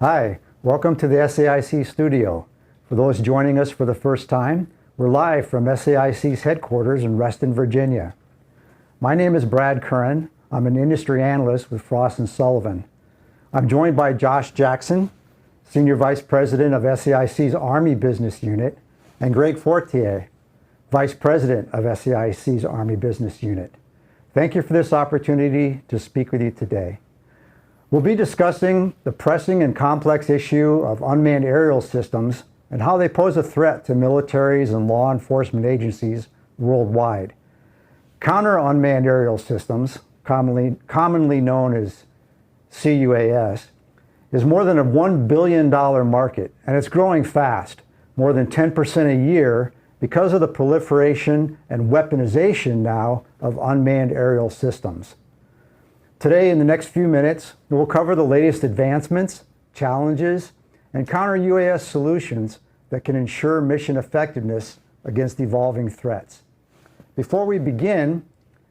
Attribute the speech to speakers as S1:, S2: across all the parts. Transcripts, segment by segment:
S1: Hi, welcome to the SAIC studio. For those joining us for the first time, we're live from SAIC's headquarters in Reston, Virginia. My name is Brad Curran. I'm an industry analyst with Frost & Sullivan. I'm joined by Josh Jackson, Senior Vice President of SAIC's Army Business Unit, and Greg Fortier, Vice President of SAIC's Army Business Unit. Thank you for this opportunity to speak with you today. We'll be discussing the pressing and complex issue of unmanned aerial systems and how they pose a threat to militaries and law enforcement agencies worldwide. Counter Unmanned Aerial Systems, commonly known as CUAS, is more than a $1 billion market, and it's growing fast, more than 10% a year, because of the proliferation and weaponization now of unmanned aerial systems. Today, in the next few minutes, we'll cover the latest advancements, challenges, and counter-UAS solutions that can ensure mission effectiveness against evolving threats. Before we begin,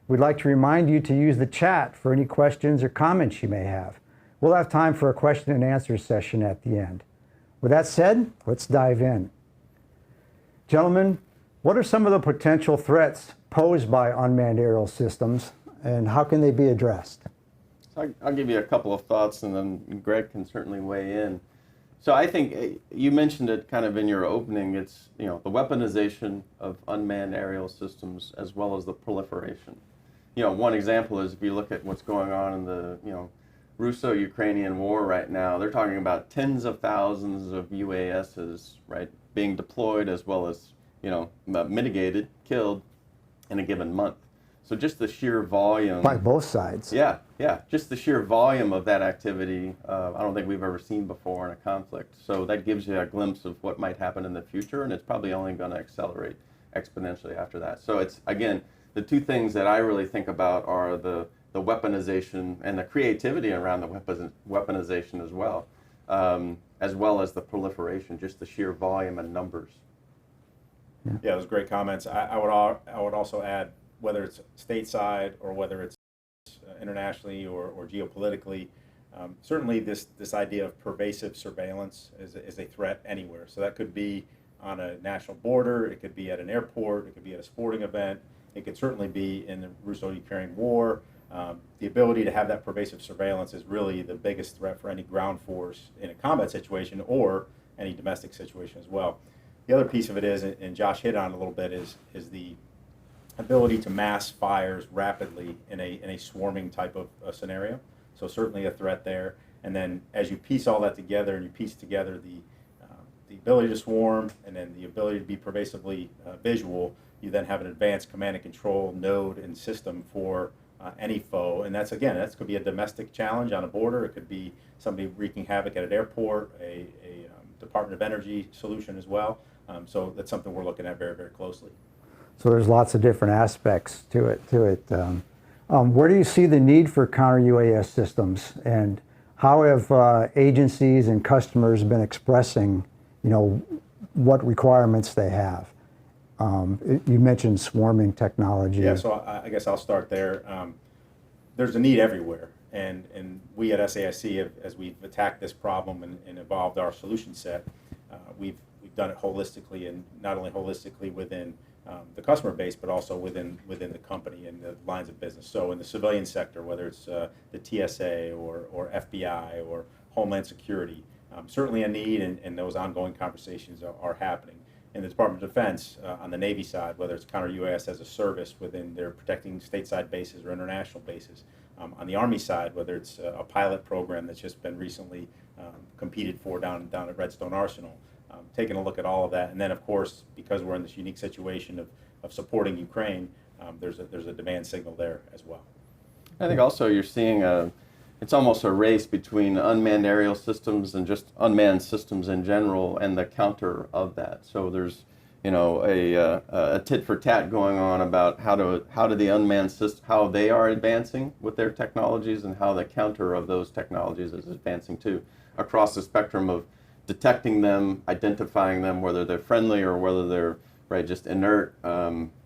S1: we'd like to remind you to use the chat for any questions or comments you may have. We'll have time for a question and answer session at the end. With that said, let's dive in. Gentlemen, what are some of the potential threats posed by unmanned aerial systems, and how can they be addressed?
S2: I'll give you a couple of thoughts, and then Greg can certainly weigh in. So I think you mentioned it kind of in your opening. It's the weaponization of unmanned aerial systems as well as the proliferation. One example is if you look at what's going on in the Russo-Ukrainian war right now. They're talking about tens of thousands of UASs, right, being deployed as well as mitigated, killed in a given month. So just the sheer volume.
S1: By both sides.
S2: Yeah. Just the sheer volume of that activity, I don't think we've ever seen before in a conflict. So that gives you a glimpse of what might happen in the future, and it's probably only going to accelerate exponentially after that. So it's, again, the two things that I really think about are the weaponization and the creativity around the weaponization as well as the proliferation, just the sheer volume and numbers.
S3: Yeah, those great comments. I would also add, whether it's stateside or whether it's internationally or geopolitically, certainly this idea of pervasive surveillance is a threat anywhere. So that could be on a national border, it could be at an airport, it could be at a sporting event, it could certainly be in the Russo-Ukrainian war. The ability to have that pervasive surveillance is really the biggest threat for any ground force in a combat situation or any domestic situation as well. The other piece of it is, and Josh hit on it a little bit, is the ability to mass fires rapidly in a swarming type of scenario. So certainly a threat there. And then as you piece all that together and you piece together the ability to swarm and then the ability to be pervasively visual, you then have an advanced command and control node and system for any foe. And that could be a domestic challenge on a border. It could be somebody wreaking havoc at an airport, a Department of Energy solution as well. So that's something we're looking at very, very closely.
S1: So there's lots of different aspects to it. Where do you see the need for counter-UAS systems, and how have agencies and customers been expressing, what requirements they have? You mentioned swarming technology.
S3: Yeah, so I guess I'll start there. There's a need everywhere, and we at SAIC, as we've attacked this problem and evolved our solution set, we've done it holistically, and not only holistically within the customer base, but also within the company and the lines of business. So in the civilian sector, whether it's the TSA or FBI or Homeland Security, certainly a need, and those ongoing conversations are happening. In the Department of Defense, on the Navy side, whether it's counter-UAS as a service within their protecting stateside bases or international bases. On the Army side, whether it's a pilot program that's just been recently competed for down at Redstone Arsenal. Taking a look at all of that, and then of course, because we're in this unique situation of supporting Ukraine, there's a demand signal there as well.
S2: I think also you're seeing it's almost a race between unmanned aerial systems and just unmanned systems in general and the counter of that. So there's a tit for tat going on about how do the unmanned systems, how they are advancing with their technologies and how the counter of those technologies is advancing too, across the spectrum of detecting them, identifying them, whether they're friendly or whether they're just inert,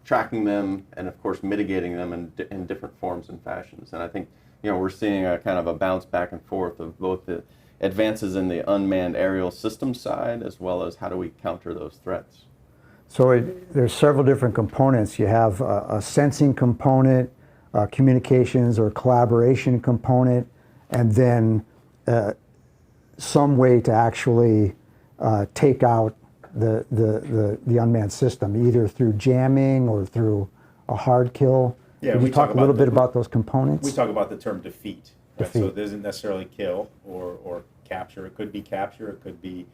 S2: tracking them, and of course mitigating them in different forms and fashions. And I think we're seeing a kind of a bounce back and forth of both the advances in the unmanned aerial system side, as well as how do we counter those threats.
S1: So there's several different components. You have a sensing component, communications or collaboration component, and then some way to actually take out the unmanned system, either through jamming or through a hard kill.
S3: Yeah,
S1: Could you talk a little bit about those components?
S3: We talk about the term defeat. Right?
S1: Defeat.
S3: So it isn't necessarily kill or capture. It could be capture. It could be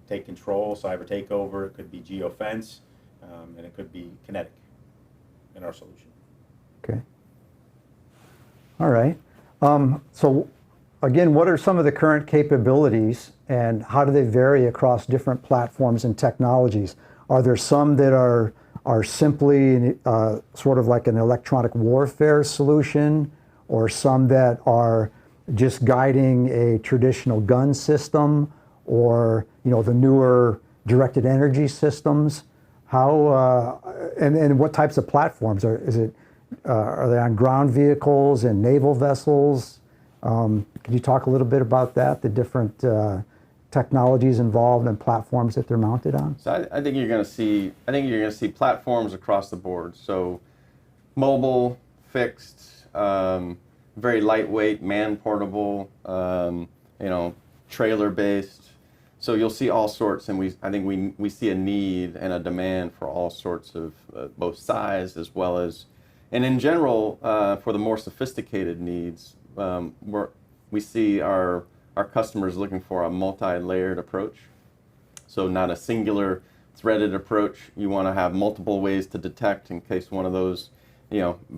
S3: take control, cyber takeover. It could be geofence, and it could be kinetic in our solution.
S1: Okay. All right. So again, what are some of the current capabilities and how do they vary across different platforms and technologies? Are there some that are simply sort of like an electronic warfare solution, or some that are just guiding a traditional gun system, or the newer directed energy systems? How and what types of platforms are they on ground vehicles and naval vessels? Can you talk a little bit about that, the different technologies involved and platforms that they're mounted on?
S2: So I think you're going to see platforms across the board. So mobile, fixed, very lightweight, man portable, trailer based. So you'll see all sorts, and I think we see a need and a demand for all sorts of both size as well as, and in general, for the more sophisticated needs, we see our customers looking for a multi-layered approach. So not a singular threaded approach. You want to have multiple ways to detect in case one of those,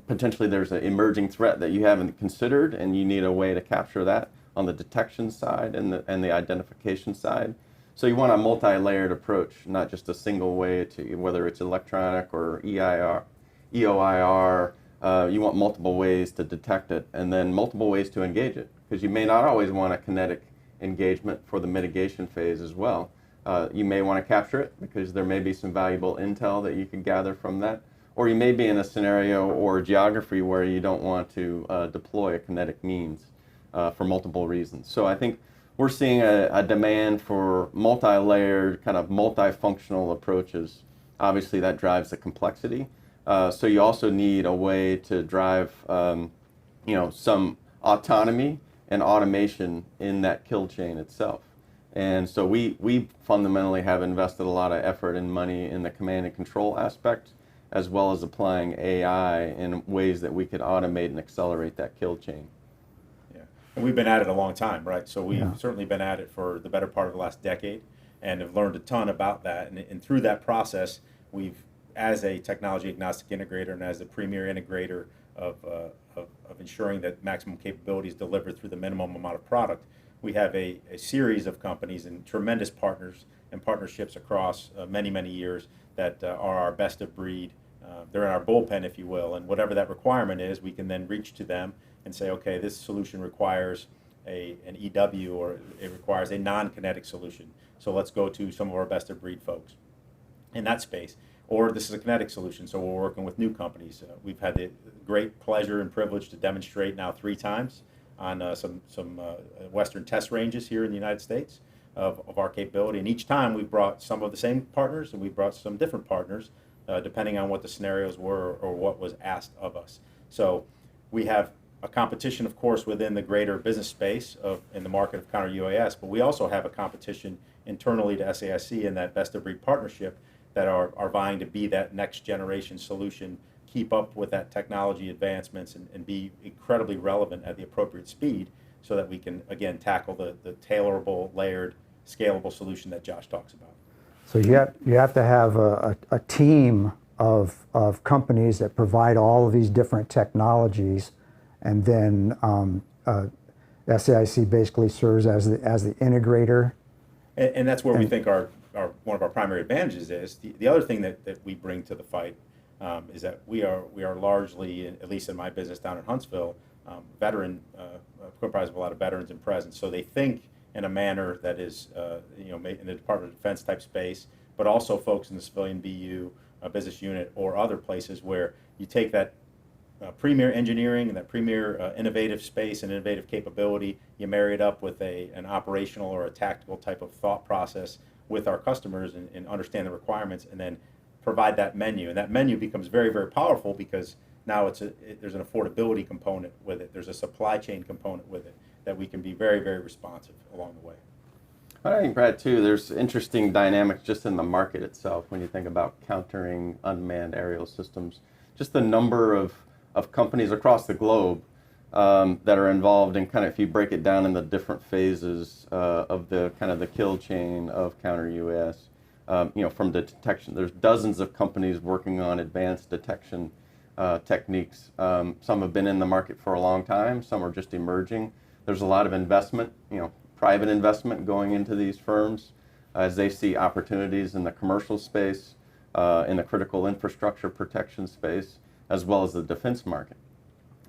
S2: potentially there's an emerging threat that you haven't considered, and you need a way to capture that on the detection side and the identification side. So you want a multi-layered approach, not just a single way to, whether it's electronic or EOIR. You want multiple ways to detect it and then multiple ways to engage it, because you may not always want a kinetic engagement for the mitigation phase as well. You may want to capture it because there may be some valuable intel that you can gather from that, or you may be in a scenario or geography where you don't want to deploy a kinetic means for multiple reasons. So I think we're seeing a demand for multi-layered, kind of multifunctional approaches. Obviously that drives the complexity. So you also need a way to drive some autonomy and automation in that kill chain itself. And so we fundamentally have invested a lot of effort and money in the command and control aspect, as well as applying AI in ways that we could automate and accelerate that kill chain.
S3: Yeah, and we've been at it a long time, right? So we've certainly been at it for the better part of the last decade and have learned a ton about that. And through that process, we've, as a technology agnostic integrator and as the premier integrator of ensuring that maximum capability is delivered through the minimum amount of product, we have a series of companies and tremendous partners and partnerships across many, many years that are our best of breed. They're in our bullpen, if you will, and whatever that requirement is, we can then reach to them and say, okay, this solution requires an EW, or it requires a non-kinetic solution. So let's go to some of our best of breed folks in that space. Or this is a kinetic solution, so we're working with new companies. We've had the great pleasure and privilege to demonstrate now 3 times on some Western test ranges here in the United States of our capability. And each time we've brought some of the same partners, and we've brought some different partners, depending on what the scenarios were or what was asked of us. So we have a competition, of course, within the greater business space in the market of counter UAS, but we also have a competition internally to SAIC in that best of breed partnership that are vying to be that next generation solution, keep up with that technology advancements, and be incredibly relevant at the appropriate speed so that we can, again, tackle the tailorable, layered, scalable solution that Josh talks about.
S1: So you have to have a team of companies that provide all of these different technologies, and then SAIC basically serves as the integrator.
S3: And that's where we think one of our primary advantages is. The other thing that we bring to the fight is that we are largely, at least in my business down in Huntsville, comprised of a lot of veterans and presence. So they think in a manner that is, in the Department of Defense type space, but also folks in the civilian BU, business unit, or other places where you take that premier engineering and that premier innovative space and innovative capability, you marry it up with an operational or a tactical type of thought process with our customers and understand the requirements, and then provide that menu. And that menu becomes very, very powerful because now there's an affordability component with it. There's a supply chain component with it that we can be very, very responsive along the way.
S2: I think, Brad, too, there's interesting dynamics just in the market itself when you think about countering unmanned aerial systems. Just the number of companies across the globe that are involved in if you break it down in the different phases of the the kill chain of counter UAS, from the detection. There's dozens of companies working on advanced detection techniques. Some have been in the market for a long time, some are just emerging. There's a lot of investment, private investment going into these firms as they see opportunities in the commercial space, in the critical infrastructure protection space, as well as the defense market.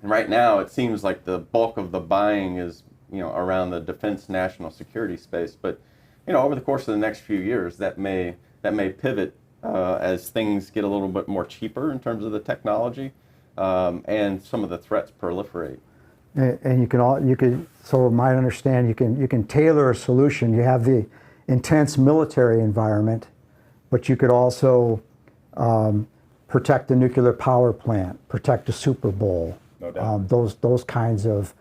S2: And right now, it seems like the bulk of the buying is, around the defense national security space. But, over the course of the next few years, that may pivot as things get a little bit more cheaper in terms of the technology, and some of the threats proliferate.
S1: And so my understanding, you can tailor a solution. You have the intense military environment, but you could also protect the nuclear power plant, protect the Super Bowl.
S3: No doubt.
S1: Those kinds of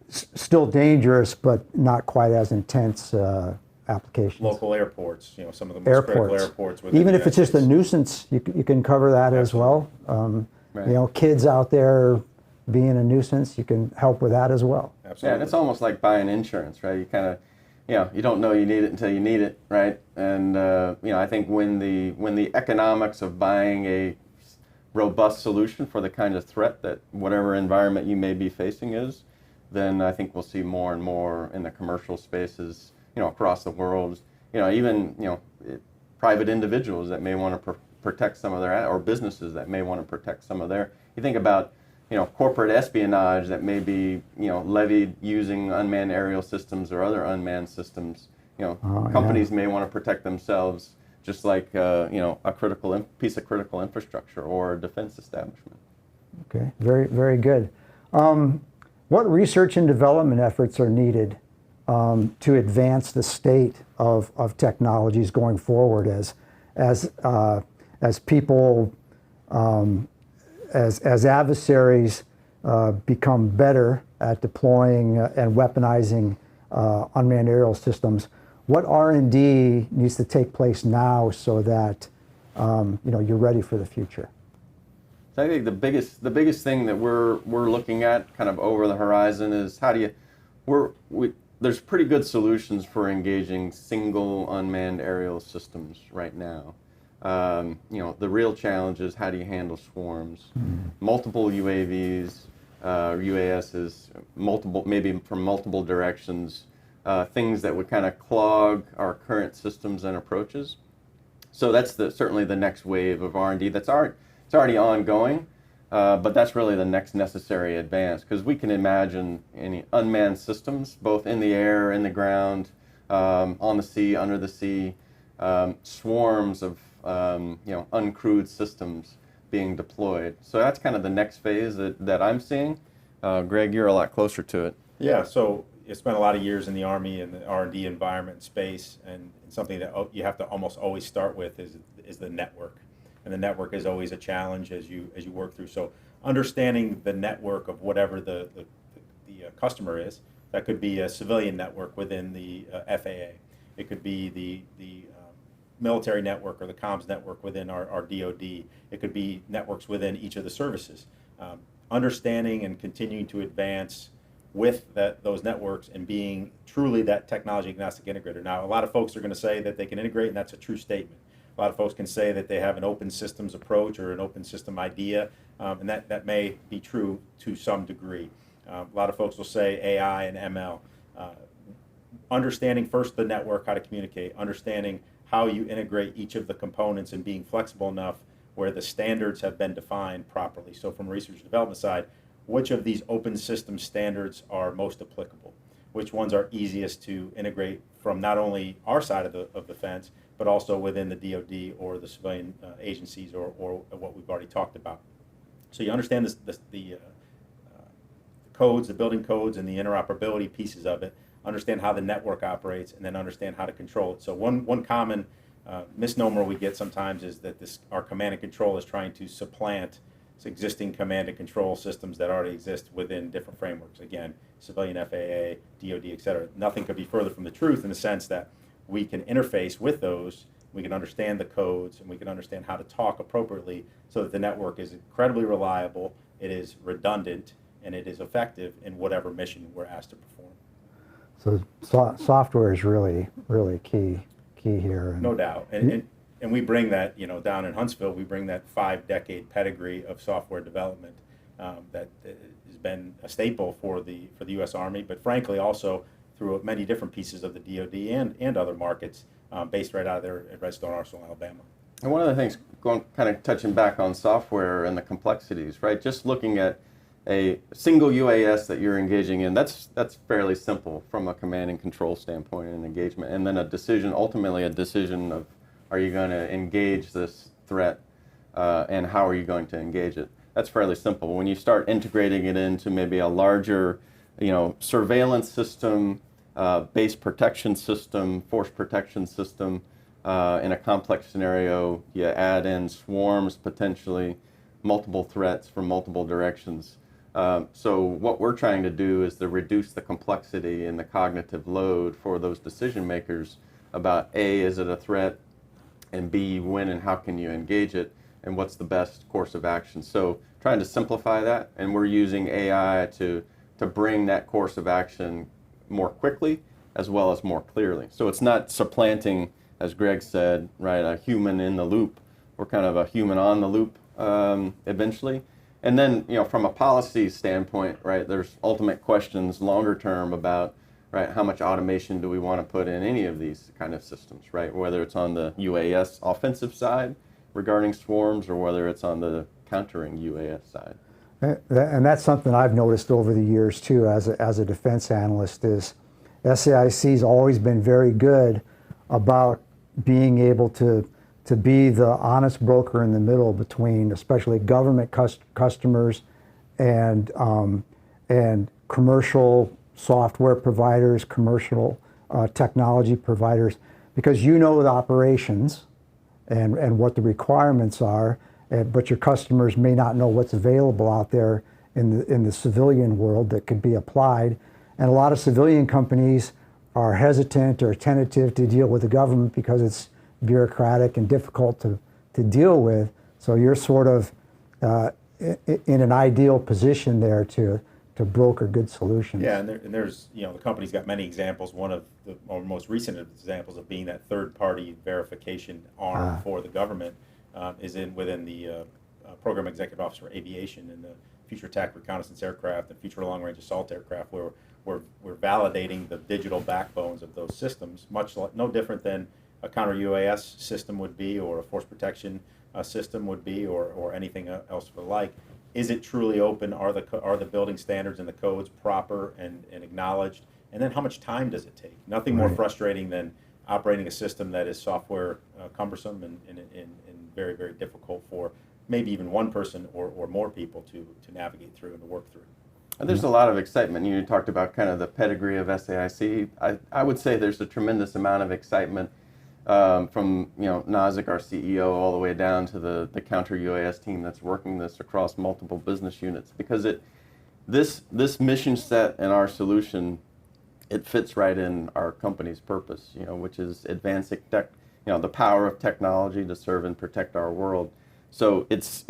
S1: still dangerous, but not quite as intense applications.
S3: Local airports, some of the most critical airports.
S1: Even if it's just a nuisance, you can cover that as well.
S2: Right.
S1: Kids out there being a nuisance, you can help with that as well.
S3: Absolutely.
S2: Yeah, and it's almost like buying insurance, right? You don't know you need it until you need it, right? And I think when the economics of buying a robust solution for the kind of threat that whatever environment you may be facing is, then I think we'll see more and more in the commercial spaces, across the world. Even private individuals that may want to protect some of their, or businesses that may want to protect some of their. You think about corporate espionage that may be levied using unmanned aerial systems or other unmanned systems. Companies may want to protect themselves, just like a piece of critical infrastructure or a defense establishment.
S1: Okay, very, very good. What research and development efforts are needed to advance the state of technologies going forward as people, as adversaries become better at deploying and weaponizing unmanned aerial systems? What R&D needs to take place now so that you're ready for the future?
S2: So I think the biggest thing that we're looking at kind of over the horizon is there's pretty good solutions for engaging single unmanned aerial systems right now. The real challenge is how do you handle swarms, multiple UAVs, UASs, maybe from multiple directions, things that would kind of clog our current systems and approaches. So that's certainly the next wave of R&D. It's already ongoing, but that's really the next necessary advance, because we can imagine any unmanned systems, both in the air, in the ground, on the sea, under the sea, swarms of uncrewed systems being deployed. So that's kind of the next phase that I'm seeing. Greg, you're a lot closer to it.
S3: Yeah, so I spent a lot of years in the Army and the R&D environment and space, and something that you have to almost always start with is the network. And the network is always a challenge as you work through. So understanding the network of whatever the customer is, that could be a civilian network within the FAA. It could be the military network or the comms network within our DoD. It could be networks within each of the services. Understanding and continuing to advance with those networks and being truly that technology agnostic integrator. Now, a lot of folks are going to say that they can integrate, and that's a true statement. A lot of folks can say that they have an open systems approach or an open system idea, and that may be true to some degree. A lot of folks will say AI and ML. Understanding first the network, how to communicate, understanding how you integrate each of the components and being flexible enough where the standards have been defined properly. So from a research and development side, which of these open system standards are most applicable? Which ones are easiest to integrate from not only our side of the fence, but also within the DoD or the civilian agencies or what we've already talked about. So you understand the codes, the building codes, and the interoperability pieces of it, understand how the network operates, and then understand how to control it. So one common misnomer we get sometimes is that our command and control is trying to supplant existing command and control systems that already exist within different frameworks. Again, civilian FAA, DoD, et cetera. Nothing could be further from the truth in the sense that we can interface with those, we can understand the codes, and we can understand how to talk appropriately so that the network is incredibly reliable, it is redundant, and it is effective in whatever mission we're asked to perform.
S1: So software is really, really key here.
S3: No doubt. And we bring that, down in Huntsville, we bring that 5-decade pedigree of software development that has been a staple for the U.S. Army, but frankly also through many different pieces of the DoD and other markets based right out of there at Redstone Arsenal, Alabama.
S2: And one of the things, kind of touching back on software and the complexities, right? Just looking at a single UAS that you're engaging in, that's fairly simple from a command and control standpoint and engagement. And then ultimately a decision of, are you going to engage this threat and how are you going to engage it? That's fairly simple. When you start integrating it into maybe a larger, surveillance system, base protection system, force protection system, in a complex scenario, you add in swarms potentially, multiple threats from multiple directions. So what we're trying to do is to reduce the complexity and the cognitive load for those decision makers about A, is it a threat, and B, when and how can you engage it, and what's the best course of action. So trying to simplify that, and we're using AI to bring that course of action more quickly as well as more clearly. So it's not supplanting, as Greg said, right, a human in the loop. We're kind of a human on the loop eventually. And then, from a policy standpoint, right, there's ultimate questions longer term about, right, how much automation do we want to put in any of these kind of systems, right? Whether it's on the UAS offensive side regarding swarms or whether it's on the countering UAS side.
S1: And that's something I've noticed over the years too as a defense analyst is SAIC's always been very good about being able to be the honest broker in the middle between especially government customers and commercial software providers, commercial technology providers, because the operations and what the requirements are, but your customers may not know what's available out there in the civilian world that could be applied. And a lot of civilian companies are hesitant or tentative to deal with the government because it's bureaucratic and difficult to deal with. So you're sort of in an ideal position there to broker good solutions.
S3: Yeah, and there's, the company's got many examples. One of the most recent examples of being that third-party verification arm for the government is within the Program Executive Office for Aviation and the Future Attack Reconnaissance Aircraft and Future Long-Range Assault Aircraft, where we're validating the digital backbones of those systems, no different than a counter UAS system would be, or a force protection system would be, or anything else of the like. Is it truly open? Are the building standards and the codes proper and acknowledged? And then how much time does it take? Nothing more frustrating than operating a system that is software cumbersome and very, very difficult for maybe even one person or more people to navigate through and to work through.
S2: And there's a lot of excitement. You talked about kind of the pedigree of SAIC. I would say there's a tremendous amount of excitement from Nazik, our CEO, all the way down to the counter UAS team that's working this across multiple business units, because this mission set and our solution, it fits right in our company's purpose, which is advancing the power of technology to serve and protect our world. So it's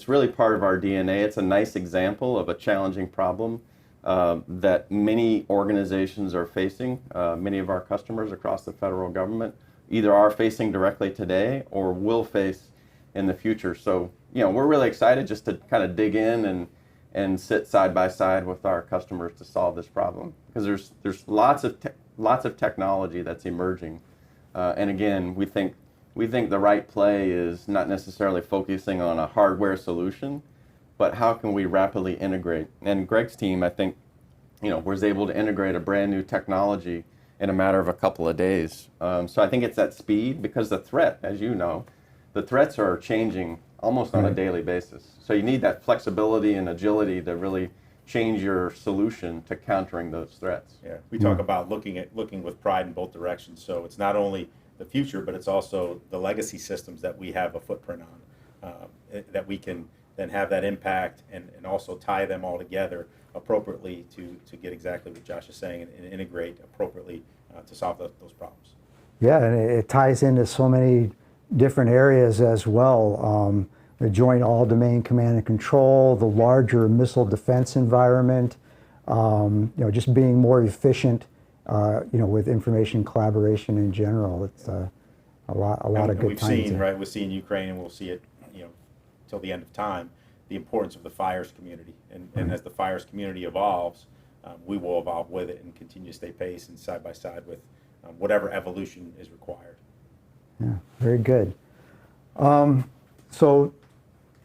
S2: really part of our DNA. It's a nice example of a challenging problem that many organizations are facing. Many of our customers across the federal government either are facing directly today or will face in the future. So we're really excited just to kind of dig in and sit side by side with our customers to solve this problem, because there's lots of technology that's emerging, and again, we think the right play is not necessarily focusing on a hardware solution, but how can we rapidly integrate. And Greg's team, I think, was able to integrate a brand new technology in a matter of a couple of days. So I think it's that speed, because the threat, as you know, the threats are changing almost on a daily basis. So you need that flexibility and agility to really change your solution to countering those threats.
S3: Yeah, we talk about looking with pride in both directions. So it's not only the future, but it's also the legacy systems that we have a footprint on, that we can then have that impact and also tie them all together appropriately to get exactly what Josh is saying and integrate appropriately to solve those problems.
S1: Yeah, and it ties into so many different areas as well. The joint all-domain command and control, the larger missile defense environment, just being more efficient, with information collaboration in general. It's a lot of good
S3: we've
S1: times
S3: seen,
S1: there.
S3: right, we've seen Ukraine, and we'll see it, till the end of time, the importance of the fires community. And as the fires community evolves, we will evolve with it and continue to stay pace and side by side with whatever evolution is required.
S1: Yeah, very good. So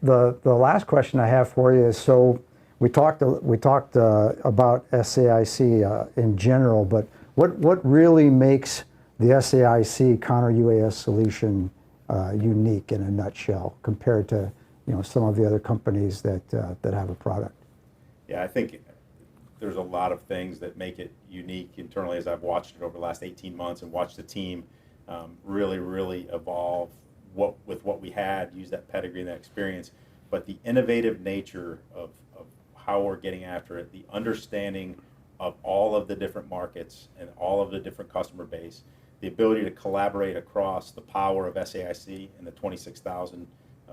S1: the last question I have for you is, so we talked about SAIC in general, but what really makes the SAIC counter UAS solution unique in a nutshell compared to some of the other companies that have a product?
S3: Yeah, I think there's a lot of things that make it unique internally as I've watched it over the last 18 months and watched the team really evolve with what we had, use that pedigree and that experience, but the innovative nature of how we're getting after it, the understanding of all of the different markets and all of the different customer base, the ability to collaborate across the power of SAIC and the 26,000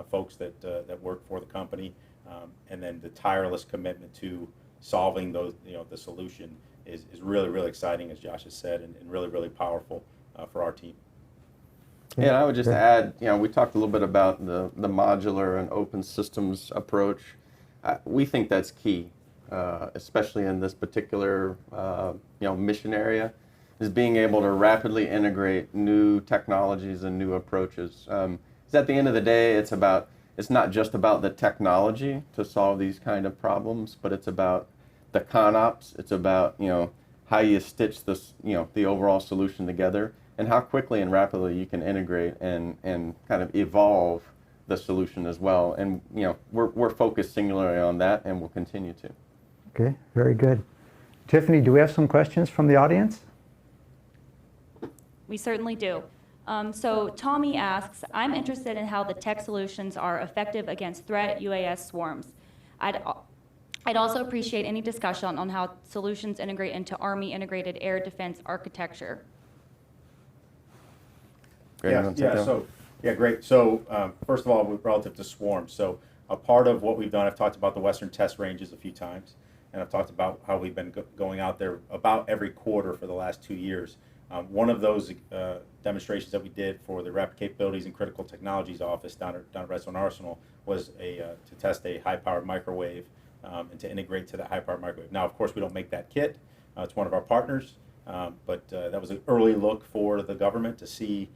S3: folks that work for the company, and then the tireless commitment to solving those, the solution is really exciting, as Josh has said, and really powerful for our team.
S2: Yeah, and I would just add, we talked a little bit about the modular and open systems approach. We think that's key, especially in this particular, mission area, is being able to rapidly integrate new technologies and new approaches. Because at the end of the day, it's not just about the technology to solve these kind of problems, but it's about the ConOps. It's about, how you stitch this, the overall solution together, and how quickly and rapidly you can integrate and kind of evolve the solution as well. And we're focused singularly on that, and we'll continue to.
S1: Okay, very good. Tiffany, do we have some questions from the audience?
S4: We certainly do. So Tommy asks, I'm interested in how the tech solutions are effective against threat UAS swarms. I'd also appreciate any discussion on how solutions integrate into Army integrated air defense architecture.
S2: Great.
S3: Great. So first of all, relative to swarms, so a part of what we've done, I've talked about the Western test ranges a few times, and I've talked about how we've been going out there about every quarter for the last 2 years. One of those demonstrations that we did for the Rapid Capabilities and Critical Technologies Office down at Redstone Arsenal was to test a high-powered microwave and to integrate to that high-powered microwave. Now, of course, we don't make that kit. It's one of our partners, but that was an early look for the government to see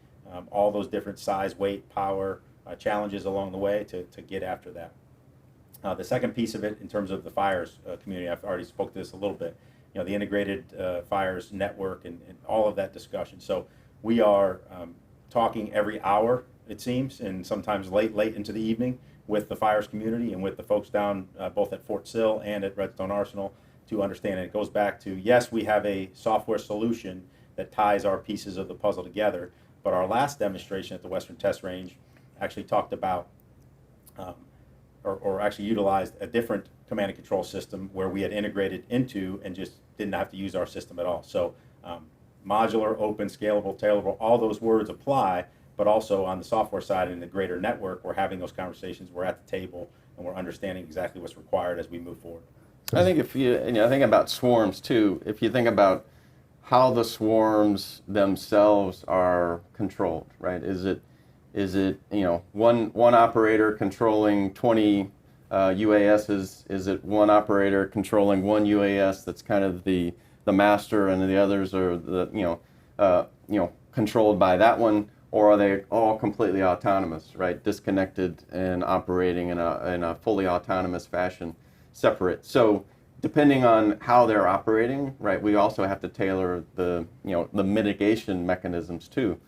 S3: all those different size, weight, power challenges along the way to get after that. The second piece of it, in terms of the fires community, I've already spoke to this a little bit, the integrated fires network and all of that discussion. So we are talking every hour, it seems, and sometimes late into the evening with the fires community and with the folks down both at Fort Sill and at Redstone Arsenal to understand it. It goes back to, yes, we have a software solution that ties our pieces of the puzzle together, but our last demonstration at the Western Test Range actually talked about or actually utilized a different command and control system where we had integrated into and just didn't have to use our system at all. So modular, open, scalable, tailorable, all those words apply, but also on the software side and the greater network, we're having those conversations, we're at the table, and we're understanding exactly what's required as we move forward.
S2: I think if you think about swarms too, if you think about how the swarms themselves are controlled, right? Is it one operator controlling 20 UASs? Is it one operator controlling one UAS that's kind of the master, and the others are controlled by that one, or are they all completely autonomous, right? Disconnected and operating in a fully autonomous fashion, separate. So depending on how they're operating, right, we also have to tailor the mitigation mechanisms too,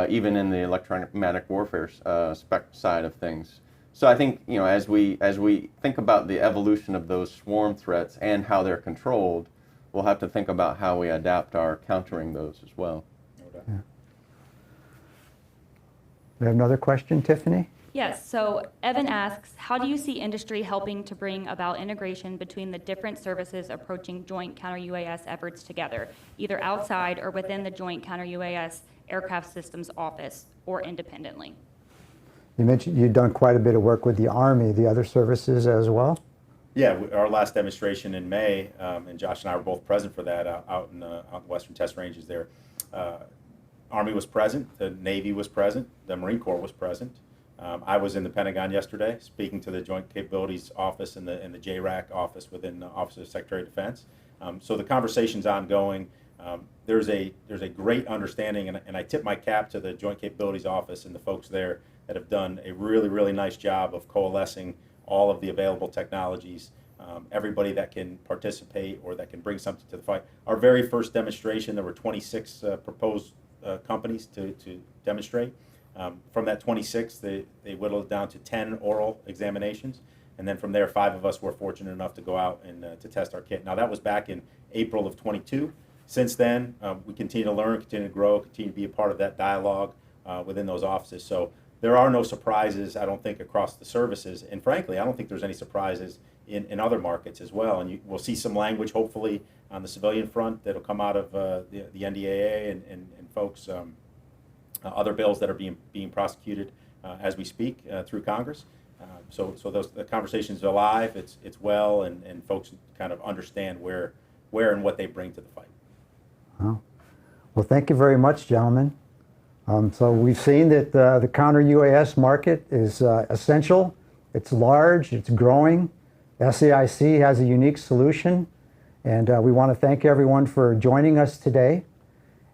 S2: even in the electromagnetic warfare spec side of things. So I think, you know, as we think about the evolution of those swarm threats and how they're controlled, we'll have to think about how we adapt our countering those as well.
S1: Yeah. We have another question, Tiffany?
S4: Yes, so Evan asks, how do you see industry helping to bring about integration between the different services approaching joint counter-UAS efforts together, either outside or within the Joint Counter-UAS Aircraft Systems Office, or independently?
S1: You mentioned you've done quite a bit of work with the Army, the other services as well?
S3: Yeah, our last demonstration in May, and Josh and I were both present for that out in the Western Test Ranges there. Army was present, the Navy was present, the Marine Corps was present. I was in the Pentagon yesterday speaking to the Joint Capabilities Office and the JRAC office within the Office of Secretary of Defense. So the conversation's ongoing. There's a great understanding, and I tip my cap to the Joint Capabilities Office and the folks there that have done a really, really nice job of coalescing all of the available technologies, everybody that can participate or that can bring something to the fight. Our very first demonstration, there were 26 proposed companies to demonstrate. From that 26, they whittled it down to 10 oral examinations, and then from there, 5 of us were fortunate enough to go out and to test our kit. Now that was back in April of 22. Since then, we continue to learn, continue to grow, continue to be a part of that dialogue within those offices. So there are no surprises, I don't think, across the services, and frankly, I don't think there's any surprises in other markets as well. And we'll see some language, hopefully, on the civilian front that'll come out of the NDAA and folks. Other bills that are being prosecuted as we speak through Congress. So the conversations are alive. It's well, and folks kind of understand where and what they bring to the fight.
S1: Well, thank you very much, gentlemen. So we've seen that the counter-UAS market is essential. It's large. It's growing. SAIC has a unique solution, and we want to thank everyone for joining us today.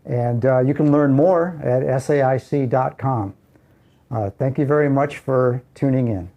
S1: And you can learn more at SAIC.com. Thank you very much for tuning in.